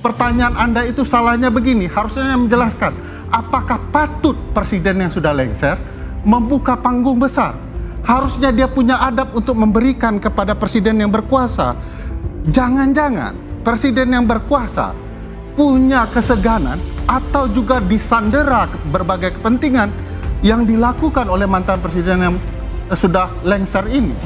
pertanyaan Anda itu salahnya begini, harusnya menjelaskan apakah patut presiden yang sudah lengser membuka panggung besar. Harusnya dia punya adab untuk memberikan kepada presiden yang berkuasa. Jangan-jangan presiden yang berkuasa punya keseganan atau juga disandera berbagai kepentingan yang dilakukan oleh mantan presiden yang sudah lengser ini.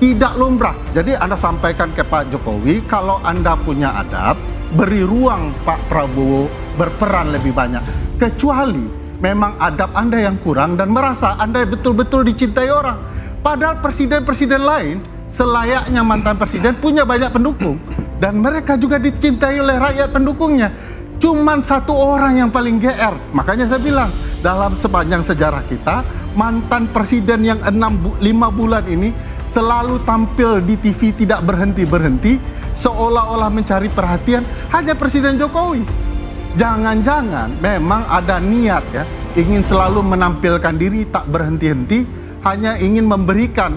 Tidak lumrah. Jadi Anda sampaikan ke Pak Jokowi, kalau Anda punya adab, beri ruang Pak Prabowo berperan lebih banyak. Kecuali memang adab Anda yang kurang dan merasa Anda betul-betul dicintai orang. Padahal presiden-presiden lain, selayaknya mantan presiden, punya banyak pendukung. Dan mereka juga dicintai oleh rakyat pendukungnya. Cuman satu orang yang paling GR. Makanya saya bilang, dalam sepanjang sejarah kita, mantan presiden yang 5 bulan ini selalu tampil di TV tidak berhenti-berhenti, seolah-olah mencari perhatian hanya Presiden Jokowi. Jangan-jangan memang ada niat ya, ingin selalu menampilkan diri tak berhenti-henti, hanya ingin memberikan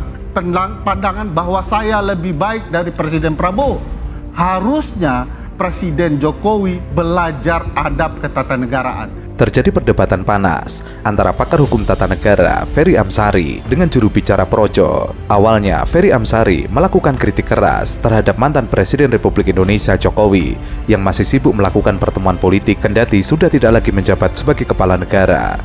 pandangan bahwa saya lebih baik dari Presiden Prabowo. Harusnya Presiden Jokowi belajar adab ketatanegaraan. Terjadi perdebatan panas antara pakar hukum tata negara Ferry Amsari dengan juru bicara Projo. Awalnya Ferry Amsari melakukan kritik keras terhadap mantan Presiden Republik Indonesia Jokowi yang masih sibuk melakukan pertemuan politik kendati sudah tidak lagi menjabat sebagai kepala negara.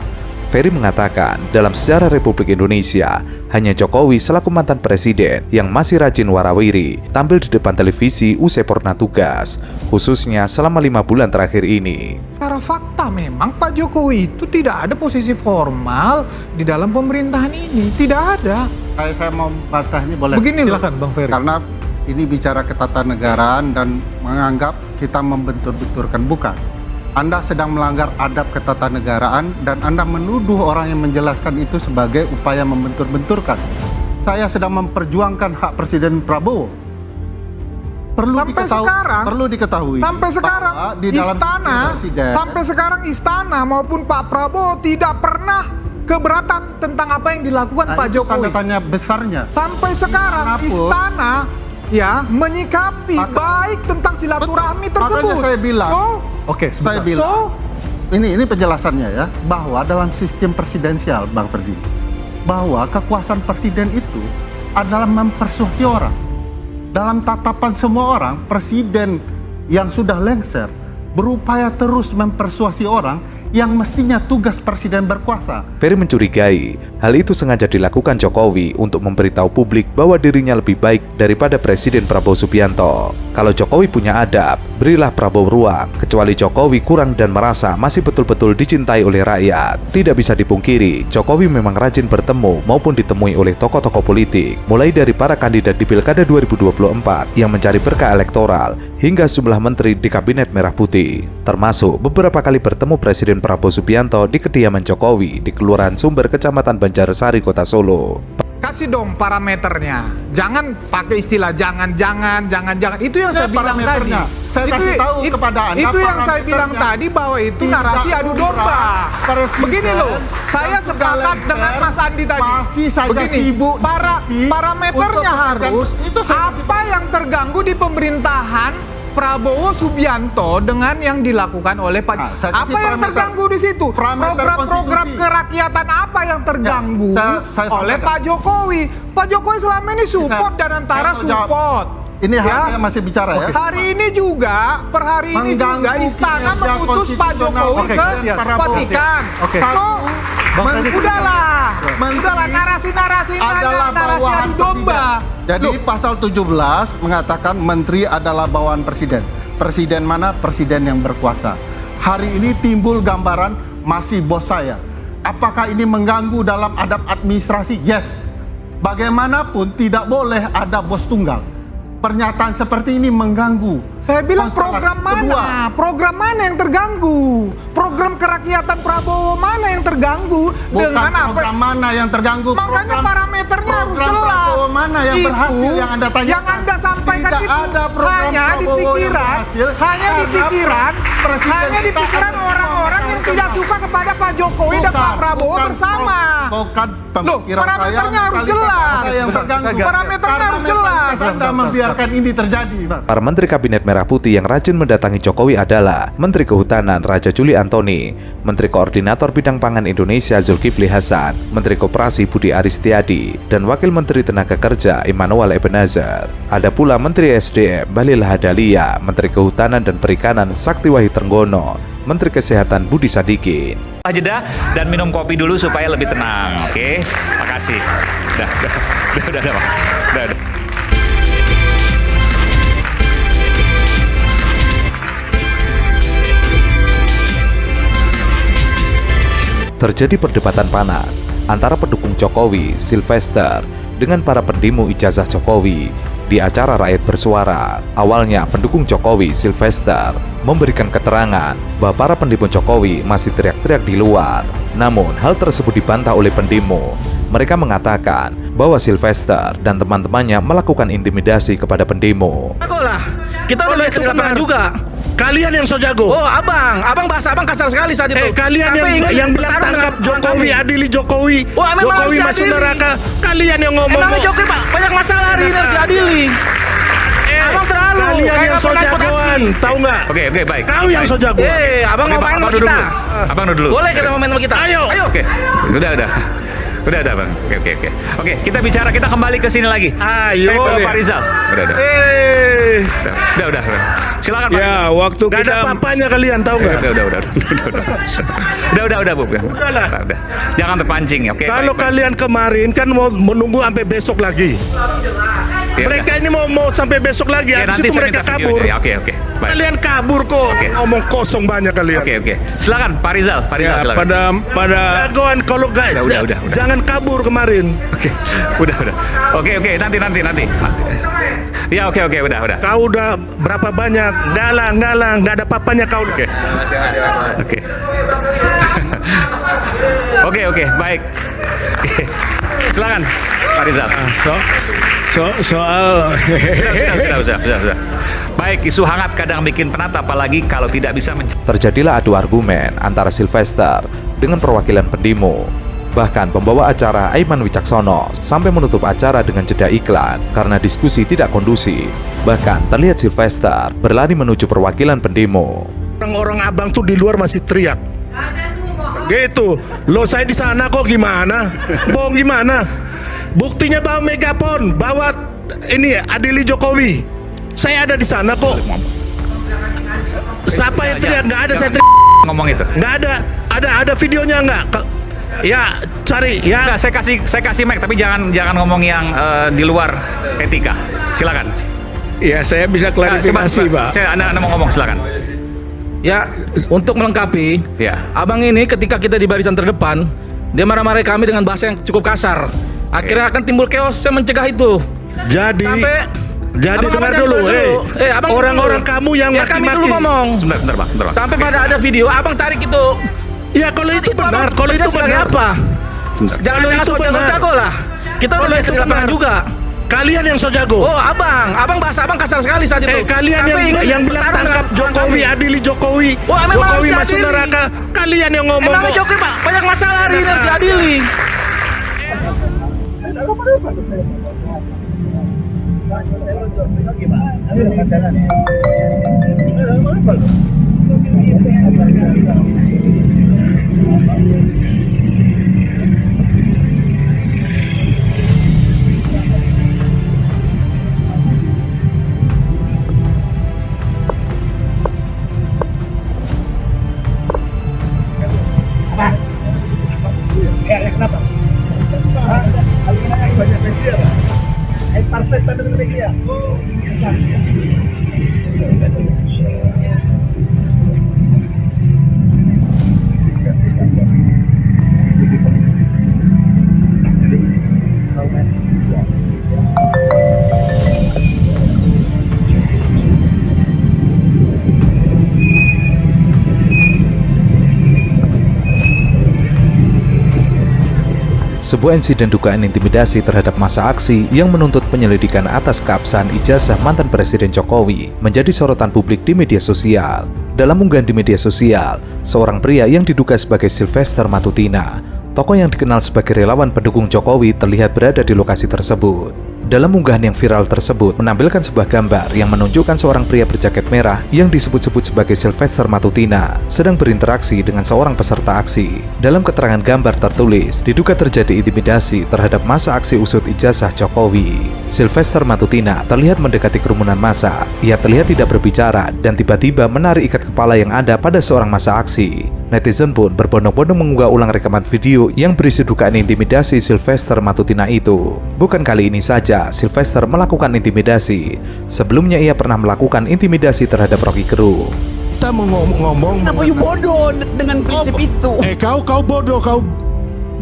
Ferry mengatakan dalam sejarah Republik Indonesia hanya Jokowi selaku mantan presiden yang masih rajin warawiri tampil di depan televisi usai purna tugas, khususnya selama 5 bulan terakhir ini. Secara fakta memang Pak Jokowi itu tidak ada posisi formal di dalam pemerintahan ini, tidak ada. Saya mau bantah ini boleh? Begini loh, Silakan Bang Ferry. Karena ini bicara ketatanegaraan dan menganggap kita membentur-benturkan, bukan. Anda sedang melanggar adab ketatanegaraan dan Anda menuduh orang yang menjelaskan itu sebagai upaya membentur-benturkan. Saya sedang memperjuangkan hak Presiden Prabowo. Perlu diketahui sampai sekarang di dalam istana maupun Pak Prabowo tidak pernah keberatan tentang apa yang dilakukan Pak Jokowi. Tanda tanya besarnya. Sampai sekarang istana ya menyikapi baik tentang silaturahmi tersebut. Makanya saya bilang, ini penjelasannya ya, bahwa dalam sistem presidensial, Bang Ferdi, bahwa kekuasaan presiden itu adalah mempersuasi orang. Dalam tatapan semua orang, presiden yang sudah lengser berupaya terus mempersuasi orang yang mestinya tugas presiden berkuasa. Ferry mencurigai hal itu sengaja dilakukan Jokowi untuk memberitahu publik bahwa dirinya lebih baik daripada Presiden Prabowo Subianto. Kalau Jokowi punya adab, berilah Prabowo ruang, kecuali Jokowi kurang dan merasa masih betul-betul dicintai oleh rakyat. Tidak bisa dipungkiri, Jokowi memang rajin bertemu maupun ditemui oleh tokoh-tokoh politik, mulai dari para kandidat di Pilkada 2024 yang mencari berkah elektoral, hingga sejumlah menteri di Kabinet Merah Putih, termasuk beberapa kali bertemu Presiden Prabowo Subianto di kediaman Jokowi di Kelurahan Sumber, Kecamatan Banjarsari, Kota Solo. Kasih dong parameternya. Jangan pakai istilah jangan. Itu yang saya bilang tadi. Saya kasih tahu kepada Anda. Itu yang saya bilang tadi bahwa itu narasi adu domba. Begini loh, saya sepakat dengan Mas Andi tadi. Masih saja sibuk. Parameternya harus apa yang terganggu di pemerintahan Prabowo Subianto dengan yang dilakukan oleh Pak. Apa yang terganggu di situ? Program-program kerakyatan apa yang terganggu oleh Pak Jokowi? Pak Jokowi selama ini support dan antara support. Ini saya masih bicara ya. Hari ini juga, per hari ini juga istana mengutus Pak Jokowi ke Vatikan. Udahlah, narasi adu domba. Jadi pasal 17 mengatakan menteri adalah bawaan presiden. Presiden mana? Presiden yang berkuasa. Hari ini timbul gambaran masih bos saya. Apakah ini mengganggu dalam adab administrasi? Yes. Bagaimanapun tidak boleh ada bos tunggal. Pernyataan seperti ini mengganggu. Saya bilang program mana yang terganggu? Program kerakyatan Prabowo mana yang terganggu? Bukan program mana yang terganggu? Makanya parameternya harus jelas. Prabowo mana yang berhasil yang Anda tanyakan? Yang Anda sampaikan tidak itu ada program hanya di pikiran, presiden hanya di kita pikiran ada orang-orang yang tidak suka kepada Pak Jokowi dan Pak Prabowo bersama. Bukan Loh, pemikiran saya. parameternya harus kali jelas. ada yang terganggu. Parameternya harus jelas. Anda membiarkan ini terjadi. Para Menteri Kabinet Merah Putih yang rajin mendatangi Jokowi adalah Menteri Kehutanan Raja Juli Antoni, Menteri Koordinator Bidang Pangan Indonesia Zulkifli Hasan, Menteri Koperasi Budi Aristiadi, dan Wakil Menteri Tenaga Kerja Immanuel Ebenezer. Ada pula Menteri SDM Bahlil Lahadalia, Menteri Kehutanan dan Perikanan Sakti Wahid Trenggono, Menteri Kesehatan Budi Sadikin. Jeda dan minum kopi dulu supaya lebih tenang. Oke, makasih. Udah. Terjadi perdebatan panas antara pendukung Jokowi, Sylvester, dengan para pendemo ijazah Jokowi di acara Rakyat Bersuara. Awalnya pendukung Jokowi, Sylvester, memberikan keterangan bahwa para pendemo Jokowi masih teriak-teriak di luar. Namun, hal tersebut dibantah oleh pendemo. Mereka mengatakan bahwa Sylvester dan teman-temannya melakukan intimidasi kepada pendemo. Lah, kita udah lihat di lapangan juga. Kalian yang so jago. Oh, abang bahasa abang kasar sekali saat itu. Kalian yang bilang tangkap Jokowi, adili Jokowi, Oh, memang Jokowi harus masuk diadili. neraka. Kalian yang ngomong. Emangnya Jokowi Pak banyak masalah hari ini harus diadili. Abang terlalu. Kalian kayak yang so penakut jagoan, aksi. tahu nggak? Oke, baik. Kau yang so jago. Abang mau main sama kita. Abang duduk dulu. Boleh kita mau main sama kita. Ayo. Oke. Udah, Bang. Oke, kita kembali ke sini lagi. Ayo. Saya ke Pak Rizal. Udah. Udah. Silakan Pak. Ya, waktu Gak ada kita apa-apanya kalian, tahu nggak? Udah, Bu. Udahlah. Udah. Jangan terpancing ya. Oke. Kalau baik. kalian kemarin kan mau menunggu sampai besok lagi. Ya, Mereka ini mau sampai besok lagi. Ya, Habis nanti itu saya mereka minta kabur. videonya. Oke. Baik. Kalian kabur kok. Oke. Ngomong kosong banyak kalian. Oke. Silakan Pak Rizal. ya, Silakan. pada Jagoan kalau gak, Udah. jangan kabur kemarin. Oke. Udah. Oke. Nanti. Ya, oke. Udah. Kau udah berapa banyak? Galang, nggak ada papanya kau. Oke. Oke, baik. Oke. Silakan Pak Rizal. soal Sudah. Baik, isu hangat kadang bikin penat apalagi kalau tidak bisa Terjadilah adu argumen antara Sylvester dengan perwakilan pendemo. Bahkan pembawa acara Aiman Wicaksono sampai menutup acara dengan jeda iklan karena diskusi tidak kondusif. Bahkan terlihat Sylvester berlari menuju perwakilan pendemo. Orang-orang abang tuh di luar masih teriak. Gitu. Lo saya di sana kok gimana? Bohong gimana? Buktinya bawa megapon, bawa ini adili Jokowi. Saya ada di sana kok. Siapa yang teriak? Nggak ada saya teriak. ngomong itu. Nggak ada. Ada videonya nggak? Ya cari ya. Enggak, saya kasih mic tapi jangan ngomong yang di luar etika. Silakan. ya saya bisa klarifikasi Pak. Anda mau ngomong silakan. Ya, untuk melengkapi, Ya. abang ini ketika kita di barisan terdepan, dia marah-marahi kami dengan bahasa yang cukup kasar. Akhirnya akan timbul chaos, saya mencegah itu. Jadi Sampai dengar abang dulu, abang orang-orang dulu. kamu yang ya kami dulu maki-maki. ngomong. Sebentar, Bang. Sampai pada ada video, abang tarik itu. Ya kalau itu benar, abang kalau itu bekerja sebagai benar. apa? Kalau Jangan itu sok benar. jago-jago lah. Kita udah Kalau biasa itu di lapangan benar. juga. Kalian yang so jago. Oh, abang bahasa abang kasar sekali saat itu. Kalian Sampai ingin yang bilang bertarung tangkap dengan Jokowi, kami. adili Jokowi, Oh, memang Jokowi harus masuk diadili. neraka. Kalian yang ngomong. Emangnya Jokowi Pak banyak masalah hari ini harus diadili. Sebuah insiden dugaan intimidasi terhadap massa aksi yang menuntut penyelidikan atas keabsahan ijazah mantan Presiden Jokowi menjadi sorotan publik di media sosial. Dalam unggahan di media sosial, seorang pria yang diduga sebagai Sylvester Matutina, tokoh yang dikenal sebagai relawan pendukung Jokowi, terlihat berada di lokasi tersebut. Dalam unggahan yang viral tersebut menampilkan sebuah gambar yang menunjukkan seorang pria berjaket merah yang disebut-sebut sebagai Sylvester Matutina sedang berinteraksi dengan seorang peserta aksi. Dalam keterangan gambar tertulis, diduga terjadi intimidasi terhadap massa aksi usut ijazah Jokowi. Sylvester Matutina terlihat mendekati kerumunan massa. Ia terlihat tidak berbicara dan tiba-tiba menarik ikat kepala yang ada pada seorang massa aksi. Netizen pun berbondong-bondong mengunggah ulang rekaman video yang berisi dugaan intimidasi Sylvester Matutina itu. Bukan kali ini saja Sylvester melakukan intimidasi. Sebelumnya ia pernah melakukan intimidasi terhadap Rocky Gerung. Kita mau ngomong. Kenapa you bodoh dengan prinsip itu? Kau bodoh, kau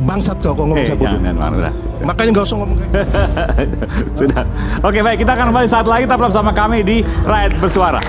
bangsat kau ngomong saya bodoh. Makanya nggak usah ngomong kayak gitu. Sudah. Oke, baik, kita akan kembali saat lagi, tetap bersama kami di Rakyat Bersuara.